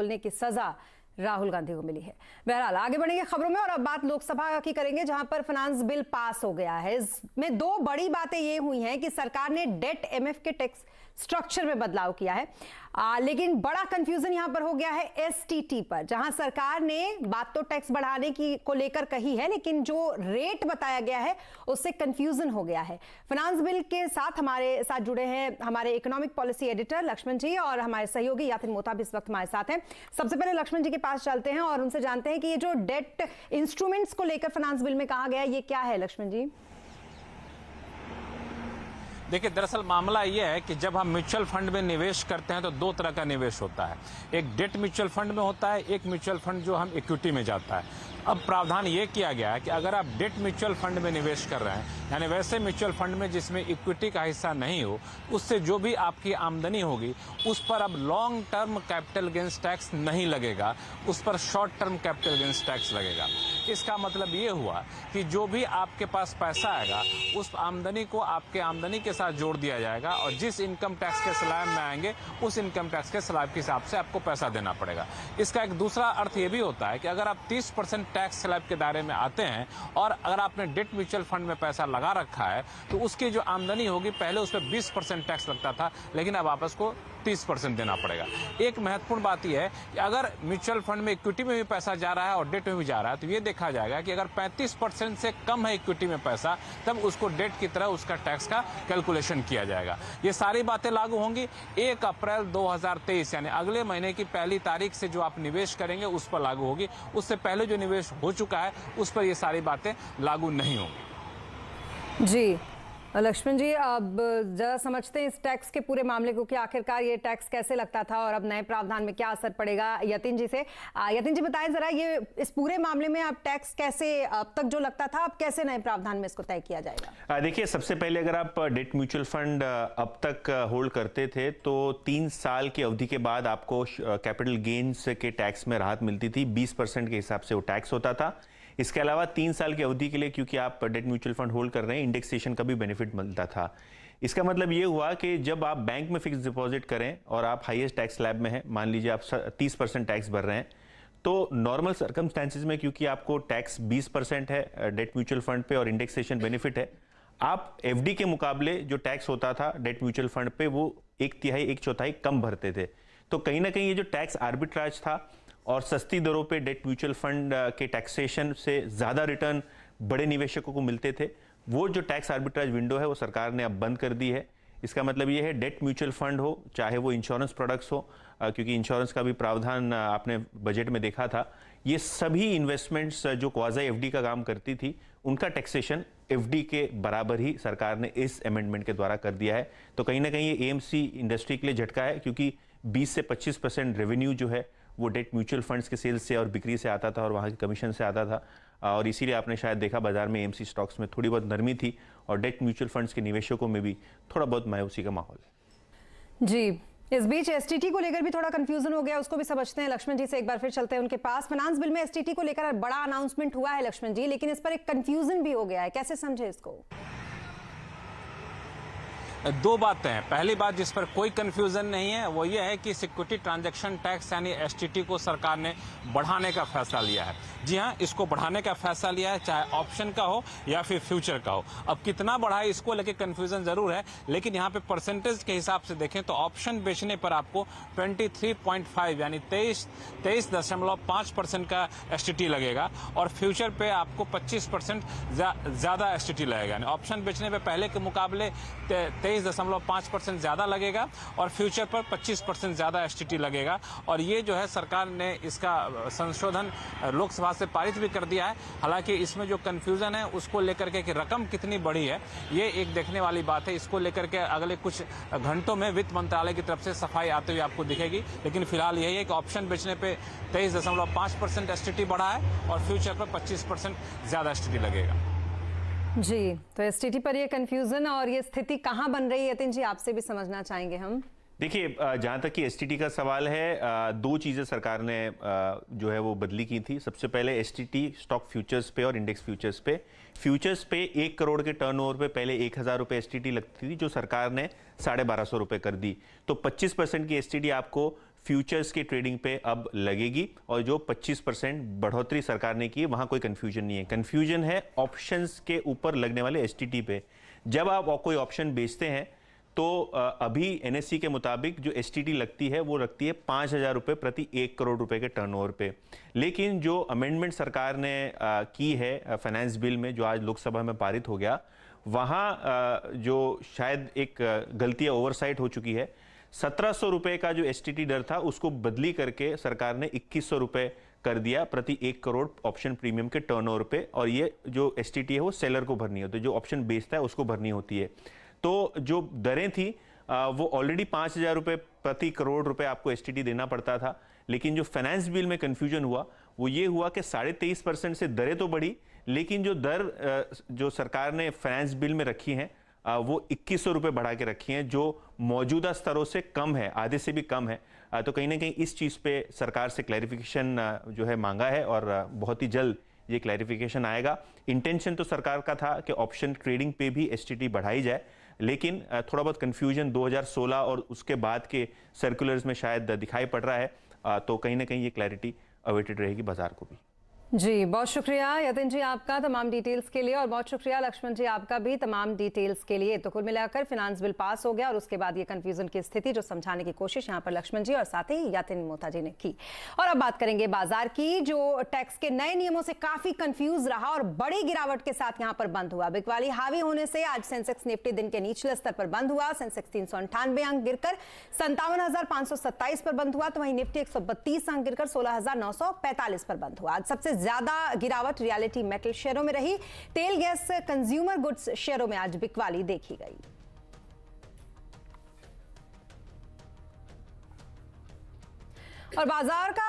बोलने की सजा राहुल गांधी को मिली है। बहरहाल आगे बढ़ेंगे खबरों में और अब बात लोकसभा की करेंगे, जहां पर फाइनेंस बिल पास हो गया है। इसमें दो बड़ी बातें ये हुई हैं कि सरकार ने डेट एमएफ के टैक्स स्ट्रक्चर में बदलाव किया है, लेकिन बड़ा कंफ्यूजन यहां पर हो गया है एसटीटी पर, जहां सरकार ने बात तो टैक्स बढ़ाने की को लेकर कही है, लेकिन जो रेट बताया गया है उससे कंफ्यूजन हो गया है। फाइनेंस बिल के साथ हमारे साथ जुड़े हैं हमारे इकोनॉमिक पॉलिसी एडिटर लक्ष्मण जी और हमारे सहयोगी यातिन मोता भी इस वक्त हमारे साथ हैं। सबसे पहले लक्ष्मण जी के पास चलते हैं और उनसे जानते हैं कि ये जो डेट इंस्ट्रूमेंट्स को लेकर फाइनेंस बिल में कहा गया है ये क्या है लक्ष्मण जी? देखिए, दरअसल मामला यह है कि जब हम म्यूचुअल फंड में निवेश करते हैं तो दो तरह का निवेश होता है। एक डेट म्यूचुअल फंड में होता है, एक म्यूचुअल फंड जो हम इक्विटी में जाता है। अब प्रावधान ये किया गया है कि अगर आप डेट म्यूचुअल फंड में निवेश कर रहे हैं, यानी वैसे म्यूचुअल फंड में जिसमें इक्विटी का हिस्सा नहीं हो, उससे जो भी आपकी आमदनी होगी उस पर अब long term capital gains tax नहीं लगेगा, उस पर short term capital gains tax लगेगा। इसका मतलब ये हुआ कि जो भी आपके पास पैसा आएगा उस आमदनी को आपके आमदनी के साथ जोड़ दिया जाएगा और जिस इनकम टैक्स के स्लैब में आएंगे उस इनकम टैक्स के स्लैब के हिसाब से आपको पैसा देना पड़ेगा। इसका एक दूसरा अर्थ ये भी होता है कि अगर आप 30% टैक्स स्लैब के दायरे में आते हैं और अगर आपने डेट म्यूचुअल फंड में पैसा लगा रखा है तो उसकी जो आमदनी होगी पहले उस पर 20% टैक्स लगता था, लेकिन अब आप उसको 30% देना पड़ेगा। एक महत्वपूर्ण बात यह है कि अगर म्यूचुअल फंड में इक्विटी में भी पैसा जा रहा है और डेट में भी जा रहा है तो ये देखा जाएगा कि अगर 35% से कम है इक्विटी में पैसा, तब उसको डेट की तरह उसका टैक्स का कैलकुलेशन किया जाएगा। ये सारी बातें लागू होंगी 1 अप्रैल 2023, यानी अगले महीने की पहली तारीख से जो आप निवेश करेंगे उस पर लागू होगी। उससे पहले जो निवेश हो चुका है उस पर ये सारी बातें लागू नहीं होंगी। जी लक्ष्मण जी, अब जरा समझते हैं इस टैक्स के पूरे मामले को कि आखिरकार ये टैक्स कैसे लगता था और अब नए प्रावधान में क्या असर पड़ेगा। यतिन जी से यतिन जी बताएं जरा, ये इस पूरे मामले में अब टैक्स कैसे अब तक जो लगता था अब कैसे नए प्रावधान में इसको तय किया जाएगा? देखिए, सबसे पहले अगर आप डेट म्यूचुअल फंड अब तक होल्ड करते थे तो 3 साल की अवधि के बाद आपको कैपिटल गेन्स के टैक्स में राहत मिलती थी। 20% के हिसाब से वो टैक्स होता था। इसके अलावा 3 साल की अवधि के लिए क्योंकि आप डेट म्यूचुअल फंड होल्ड कर रहे हैं, इंडेक्सेशन का भी बेनिफिट मिलता था। इसका मतलब ये हुआ कि जब आप बैंक में फिक्स डिपॉजिट करें और आप हाईएस्ट टैक्स स्लैब में हैं, मान लीजिए आप 30% टैक्स भर रहे हैं, तो नॉर्मल सर्कमस्टेंसेज में क्योंकि आपको टैक्स 20% है डेट म्यूचुअल फंड पे और इंडेक्सेशन बेनिफिट है, आप एफडी के मुकाबले जो टैक्स होता था डेट म्यूचुअल फंड पे वो 1/3 1/4 कम भरते थे। तो कहीं ना कहीं ये जो टैक्स आर्बिट्राज था और सस्ती दरों पे डेट म्यूचुअल फंड के टैक्सेशन से ज़्यादा रिटर्न बड़े निवेशकों को मिलते थे, वो जो टैक्स आर्बिट्राज विंडो है वो सरकार ने अब बंद कर दी है। इसका मतलब ये है डेट म्यूचुअल फंड हो चाहे वो इंश्योरेंस प्रोडक्ट्स हो, क्योंकि इंश्योरेंस का भी प्रावधान आपने बजट में देखा था, ये सभी इन्वेस्टमेंट्स जो क्वाज़ी एफडी का काम करती थी उनका टैक्सेशन एफडी के बराबर ही सरकार ने इस अमेंडमेंट के द्वारा कर दिया है। तो कहीं ना कहीं ये एएमसी इंडस्ट्री के लिए झटका है, क्योंकि 20 से 25% रेवेन्यू जो है वो डेट म्यूचुअल फंड्स के सेल्स से और बिक्री से आता था और वहाँ के कमीशन से आता था। और इसीलिए आपने शायद देखा बाजार में एएमसी स्टॉक्स में थोड़ी बहुत नरमी थी और डेट म्यूचुअल फंड्स के निवेशकों में भी थोड़ा बहुत मायूसी का माहौल है। जी, इस बीच एसटीटी को लेकर भी थोड़ा कंफ्यूजन हो गया, उसको भी समझते हैं। लक्ष्मण जी से एक बार फिर चलते हैं उनके पास। फाइनेंस बिल में एसटीटी को लेकर बड़ा अनाउंसमेंट हुआ है लक्ष्मण जी, लेकिन इस पर एक कंफ्यूजन भी हो गया है, कैसे समझे इसको? दो बातें हैं। पहली बात जिस पर कोई कंफ्यूजन नहीं है वो ये है कि सिक्योरिटी ट्रांजैक्शन टैक्स यानी एसटीटी को सरकार ने बढ़ाने का फैसला लिया है। जी हाँ, इसको बढ़ाने का फैसला लिया है, चाहे ऑप्शन का हो या फिर फ्यूचर का हो। अब कितना बढ़ाए इसको लेके कंफ्यूजन जरूर है, लेकिन यहाँ पे परसेंटेज के हिसाब से देखें तो ऑप्शन बेचने पर आपको 23.5 यानी 23.5% का एसटीटी लगेगा और फ्यूचर पे आपको 25% ज्यादा एसटीटी लगेगा। ऑप्शन बेचने पे पहले के मुकाबले 23.5% ज्यादा लगेगा और फ्यूचर पर 25% ज्यादा एसटीटी लगेगा। और ये जो है सरकार ने इसका संशोधन लोकसभा से पारित भी कर दिया है। हालांकि इसमें जो कंफ्यूजन है उसको लेकर के कि रकम कितनी बड़ी है ये एक देखने वाली बात है। इसको लेकर के अगले कुछ घंटों में वित्त मंत्रालय की तरफ से सफाई आते हुए आपको दिखेगी, लेकिन फिलहाल यही है कि ऑप्शन बेचने पे 23.5% एसटीटी बढ़ा है और फ्यूचर पर 25% ज्यादा एसटीटी लगेगा। जी, तो एसटीटी पर ये कंफ्यूजन और ये स्थिति कहां बन रही है यतिन जी, आपसे भी समझना चाहेंगे हम। देखिए, जहाँ तक कि एसटीटी का सवाल है, दो चीज़ें सरकार ने जो है वो बदली की थी। सबसे पहले एसटीटी स्टॉक फ्यूचर्स पे और इंडेक्स फ्यूचर्स पे 1 करोड़ के टर्नओवर पे पहले 1000 रुपये एसटीटी लगती थी, जो सरकार ने 1250 रुपये कर दी। तो 25% की एसटीटी आपको फ्यूचर्स के ट्रेडिंग पे अब लगेगी और जो 25% बढ़ोतरी सरकार ने की है वहां कोई कंफ्यूजन नहीं है। कंफ्यूजन है ऑप्शंस के ऊपर लगने वाले एसटीटी पे। जब आप कोई ऑप्शन बेचते हैं तो अभी एनएससी के मुताबिक जो एसटीटी लगती है वो लगती है 5,000 रुपये प्रति 1 करोड़ रुपए के टर्नओवर पे। लेकिन जो अमेंडमेंट सरकार ने की है फाइनेंस बिल में, जो आज लोकसभा में पारित हो गया, वहाँ जो शायद एक गलती या ओवरसाइट हो चुकी है, 1,700 रुपये का जो एसटीटी दर था उसको बदली करके सरकार ने 2,100 रुपये कर दिया प्रति 1 करोड़ ऑप्शन प्रीमियम के टर्नओवर पे। और ये जो एसटीटी है वो सेलर को भरनी होती है, जो ऑप्शन बेचता है उसको भरनी होती है। तो जो दरें थी वो ऑलरेडी 5,000 रुपये प्रति करोड़ रुपए आपको एसटीटी देना पड़ता था। लेकिन जो फाइनेंस बिल में कंफ्यूजन हुआ वो ये हुआ कि 23.5% से दरें तो बढ़ी, लेकिन जो दर जो सरकार ने फाइनेंस बिल में रखी हैं वो 2,100 रुपये बढ़ा के रखी हैं, जो मौजूदा स्तरों से कम है, आधे से भी कम है। तो कहीं ना कहीं इस चीज़ पे सरकार से क्लैरिफिकेशन जो है मांगा है और बहुत ही जल्द ये क्लैरिफिकेशन आएगा। इंटेंशन तो सरकार का था कि ऑप्शन ट्रेडिंग पे भी एसटीटी बढ़ाई जाए, लेकिन थोड़ा बहुत कंफ्यूजन 2016 और उसके बाद के सर्कुलर्स में शायद दिखाई पड़ रहा है। तो कहीं ना कहीं ये क्लैरिटी अवेटेड रहेगी बाजार को भी। जी, बहुत शुक्रिया यतिन जी आपका तमाम डिटेल्स के लिए, और बहुत शुक्रिया लक्ष्मण जी आपका भी तमाम डिटेल्स के लिए। तो कुल मिलाकर फिनांस बिल पास हो गया और उसके बाद ये कंफ्यूजन की स्थिति जो समझाने की कोशिश यहाँ पर लक्ष्मण जी और साथ ही यतिन मोता जी ने की। और अब बात करेंगे बाजार की, जो टैक्स के नए नियमों से काफी कंफ्यूज रहा और बड़ी गिरावट के साथ यहाँ पर बंद हुआ। बिकवाली हावी होने से आज सेंसेक्स निफ्टी दिन के निचले स्तर पर बंद हुआ। सेंसेक्स 398 अंक गिरकर 57,527 पर बंद हुआ, तो वहीं निफ्टी 132 अंक गिरकर 16,945 पर बंद हुआ। आज सबसे ज्यादा गिरावट रियलिटी मेटल शेयरों में रही। तेल गैस कंज्यूमर गुड्स शेयरों में आज बिकवाली देखी गई। और बाजार का